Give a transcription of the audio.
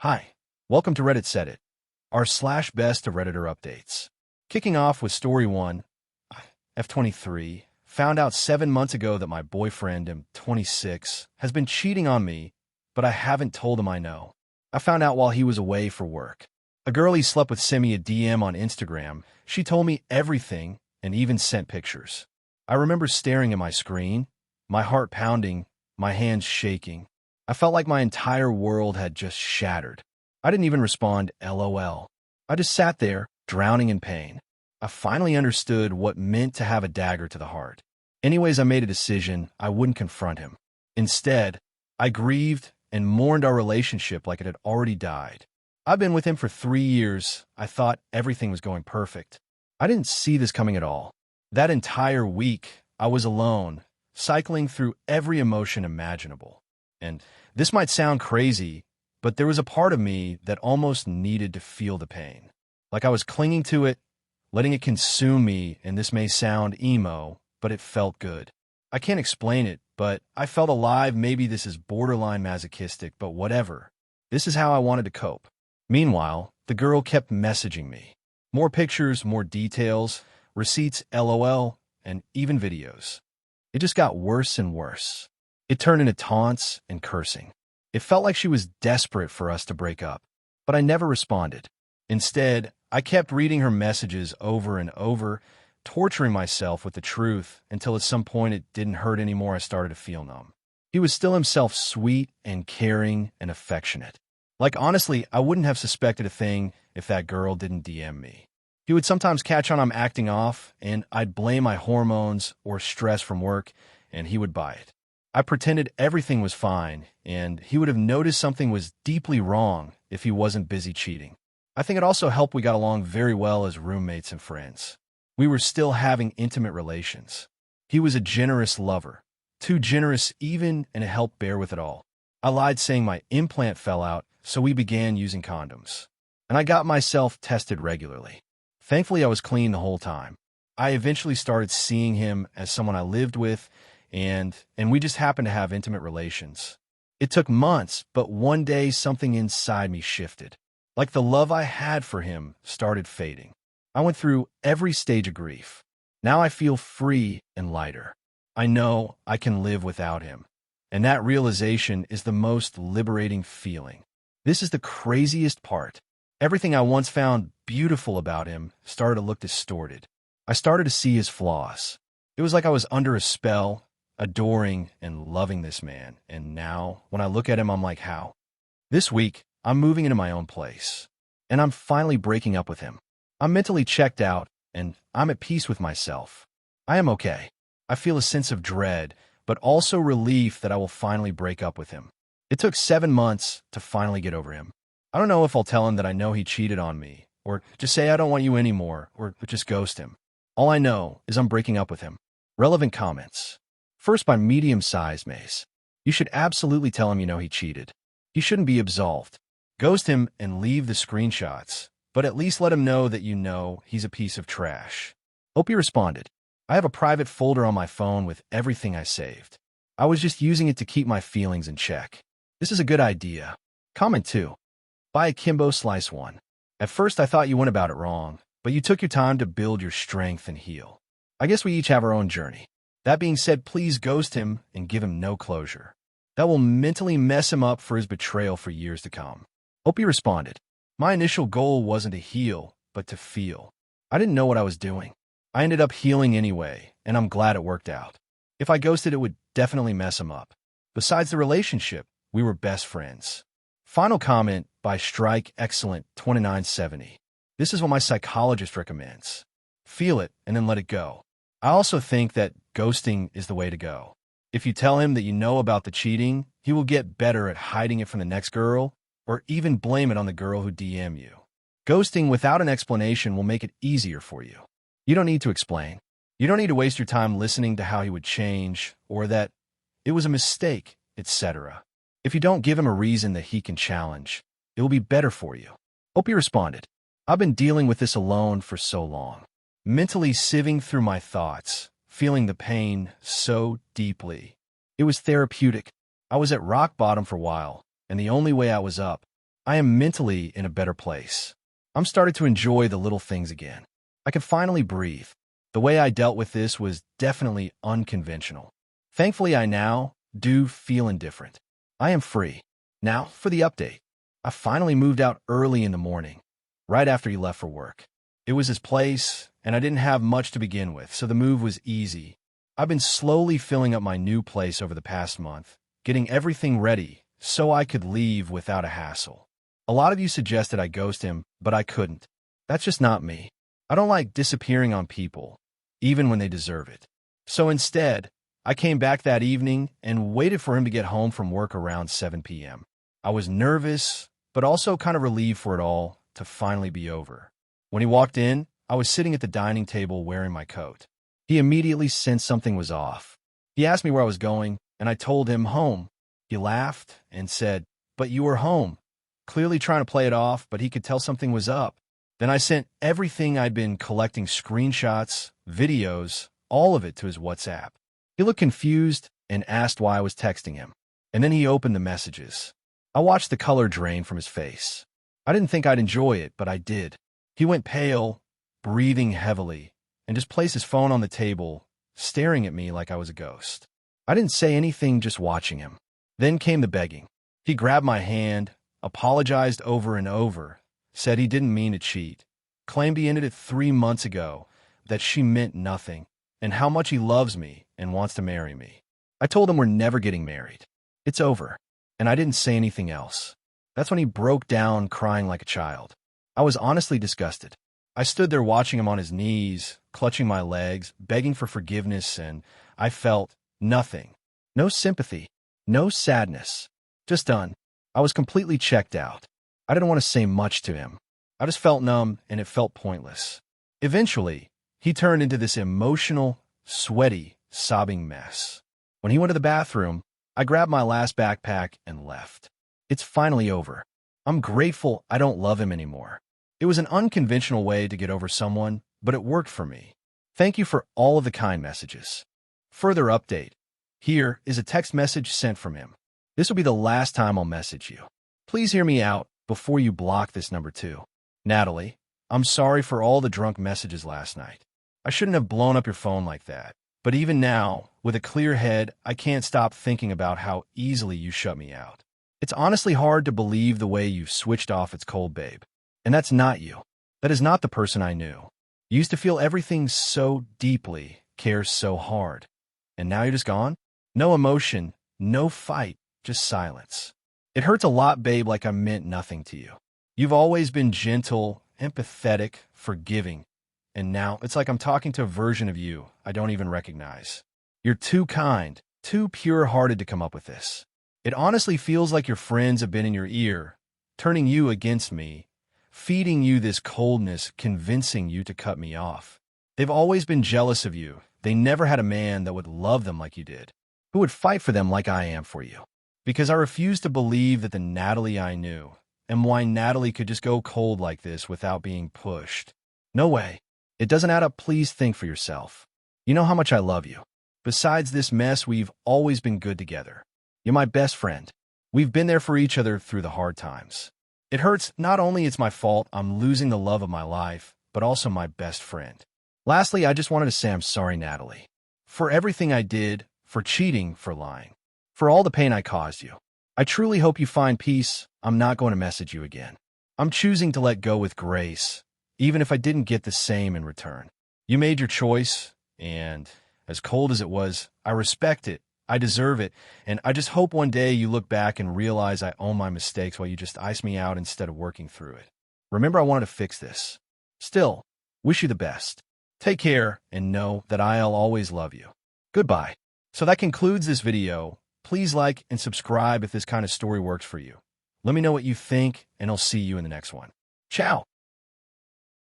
Hi, welcome to Reddit Said It, our slash best of Redditor updates. Kicking off with story 1, F23, found out 7 months ago that my boyfriend, I'm 26, has been cheating on me, but I haven't told him I know. I found out while he was away for work. A girl he slept with sent me a DM on Instagram. She told me everything and even sent pictures. I remember staring at my screen, my heart pounding, my hands shaking. I felt like my entire world had just shattered. I didn't even respond, LOL. I just sat there, drowning in pain. I finally understood what meant to have a dagger to the heart. Anyways, I made a decision I wouldn't confront him. Instead, I grieved and mourned our relationship like it had already died. I've been with him for 3 years. I thought everything was going perfect. I didn't see this coming at all. That entire week, I was alone, cycling through every emotion imaginable. And this might sound crazy, but there was a part of me that almost needed to feel the pain. Like I was clinging to it, letting it consume me, and this may sound emo, but it felt good. I can't explain it, but I felt alive. Maybe this is borderline masochistic, but whatever. This is how I wanted to cope. Meanwhile, the girl kept messaging me. More pictures, more details, receipts, LOL, and even videos. It just got worse and worse. It turned into taunts and cursing. It felt like she was desperate for us to break up, but I never responded. Instead, I kept reading her messages over and over, torturing myself with the truth until at some point it didn't hurt anymore. I started to feel numb. He was still himself, sweet and caring and affectionate. Like, honestly, I wouldn't have suspected a thing if that girl didn't DM me. He would sometimes catch on I'm acting off, and I'd blame my hormones or stress from work, and he would buy it. I pretended everything was fine, and he would have noticed something was deeply wrong if he wasn't busy cheating. I think it also helped we got along very well as roommates and friends. We were still having intimate relations. He was a generous lover, too generous even, and it helped bear with it all. I lied saying my implant fell out, so we began using condoms. And I got myself tested regularly. Thankfully, I was clean the whole time. I eventually started seeing him as someone I lived with, and we just happened to have intimate relations. It took months, but one day something inside me shifted. Like the love I had for him started fading. I went through every stage of grief. Now I feel free and lighter. I know I can live without him. And that realization is the most liberating feeling. This is the craziest part. Everything I once found beautiful about him started to look distorted. I started to see his flaws. It was like I was under a spell, adoring and loving this man, and now, when I look at him, I'm like, how? This week, I'm moving into my own place, and I'm finally breaking up with him. I'm mentally checked out, and I'm at peace with myself. I am okay. I feel a sense of dread, but also relief that I will finally break up with him. It took 7 months to finally get over him. I don't know if I'll tell him that I know he cheated on me, or just say I don't want you anymore, or just ghost him. All I know is I'm breaking up with him. Relevant comments. First, by medium-sized Mace. You should absolutely tell him you know he cheated. He shouldn't be absolved. Ghost him and leave the screenshots, but at least let him know that you know he's a piece of trash. Hope he responded. I have a private folder on my phone with everything I saved. I was just using it to keep my feelings in check. This is a good idea. Comment 2. By Akimbo Slice 1. At first I thought you went about it wrong, but you took your time to build your strength and heal. I guess we each have our own journey. That being said, please ghost him and give him no closure. That will mentally mess him up for his betrayal for years to come. Hope he responded. My initial goal wasn't to heal, but to feel. I didn't know what I was doing. I ended up healing anyway, and I'm glad it worked out. If I ghosted, it would definitely mess him up. Besides the relationship, we were best friends. Final comment by Strike Excellent 2970. This is what my psychologist recommends. Feel it and then let it go. I also think that ghosting is the way to go. If you tell him that you know about the cheating, he will get better at hiding it from the next girl, or even blame it on the girl who DM you. Ghosting without an explanation will make it easier for you. You don't need to explain. You don't need to waste your time listening to how he would change, or that it was a mistake, etc. If you don't give him a reason that he can challenge, it will be better for you. Hope he responded. I've been dealing with this alone for so long. Mentally sieving through my thoughts, feeling the pain so deeply. It was therapeutic. I was at rock bottom for a while, and the only way I was up I am mentally in a better place. I'm starting to enjoy the little things again. I can finally breathe. The way I dealt with this was definitely unconventional. Thankfully, I now do feel indifferent. I am free. Now for the update. I finally moved out early in the morning, right after he left for work. It was his place, and I didn't have much to begin with, so the move was easy. I've been slowly filling up my new place over the past month, getting everything ready so I could leave without a hassle. A lot of you suggested I ghost him, but I couldn't. That's just not me. I don't like disappearing on people, even when they deserve it. So instead, I came back that evening and waited for him to get home from work around 7 p.m. I was nervous, but also kind of relieved for it all to finally be over. When he walked in, I was sitting at the dining table wearing my coat. He immediately sensed something was off. He asked me where I was going, and I told him home. He laughed and said, "But you were home," clearly trying to play it off, but he could tell something was up. Then I sent everything I'd been collecting, screenshots, videos, all of it to his WhatsApp. He looked confused and asked why I was texting him. And then he opened the messages. I watched the color drain from his face. I didn't think I'd enjoy it, but I did. He went pale, breathing heavily, and just placed his phone on the table, staring at me like I was a ghost. I didn't say anything, just watching him. Then came the begging. He grabbed my hand, apologized over and over, said he didn't mean to cheat, claimed he ended it 3 months ago, that she meant nothing, and how much he loves me and wants to marry me. I told him we're never getting married. It's over. And I didn't say anything else. That's when he broke down, crying like a child. I was honestly disgusted. I stood there watching him on his knees, clutching my legs, begging for forgiveness, and I felt nothing. No sympathy. No sadness. Just done. I was completely checked out. I didn't want to say much to him. I just felt numb, and it felt pointless. Eventually, he turned into this emotional, sweaty, sobbing mess. When he went to the bathroom, I grabbed my last backpack and left. It's finally over. I'm grateful I don't love him anymore. It was an unconventional way to get over someone, but it worked for me. Thank you for all of the kind messages. Further update. Here is a text message sent from him. This will be the last time I'll message you. Please hear me out before you block this number too. Natalie, I'm sorry for all the drunk messages last night. I shouldn't have blown up your phone like that. But even now, with a clear head, I can't stop thinking about how easily you shut me out. It's honestly hard to believe the way you've switched off. It's cold, babe. And that's not you. That is not the person I knew. You used to feel everything so deeply, care so hard. And now you're just gone? No emotion, no fight, just silence. It hurts a lot, babe, like I meant nothing to you. You've always been gentle, empathetic, forgiving. And now it's like I'm talking to a version of you I don't even recognize. You're too kind, too pure-hearted to come up with this. It honestly feels like your friends have been in your ear, turning you against me, feeding you this coldness, convincing you to cut me off. They've always been jealous of you. They never had a man that would love them like you did, who would fight for them like I am for you. Because I refuse to believe that the Natalie I knew, and why Natalie could just go cold like this without being pushed. No way. It doesn't add up. Please think for yourself. You know how much I love you. Besides this mess, we've always been good together. You're my best friend. We've been there for each other through the hard times. It hurts. Not only it's my fault I'm losing the love of my life, but also my best friend. Lastly, I just wanted to say I'm sorry, Natalie, for everything I did, for cheating, for lying, for all the pain I caused you. I truly hope you find peace. I'm not going to message you again. I'm choosing to let go with grace, even if I didn't get the same in return. You made your choice, and as cold as it was, I respect it. I deserve it, and I just hope one day you look back and realize I own my mistakes while you just ice me out instead of working through it. Remember, I wanted to fix this. Still, wish you the best. Take care, and know that I'll always love you. Goodbye. So that concludes this video. Please like and subscribe if this kind of story works for you. Let me know what you think, and I'll see you in the next one. Ciao.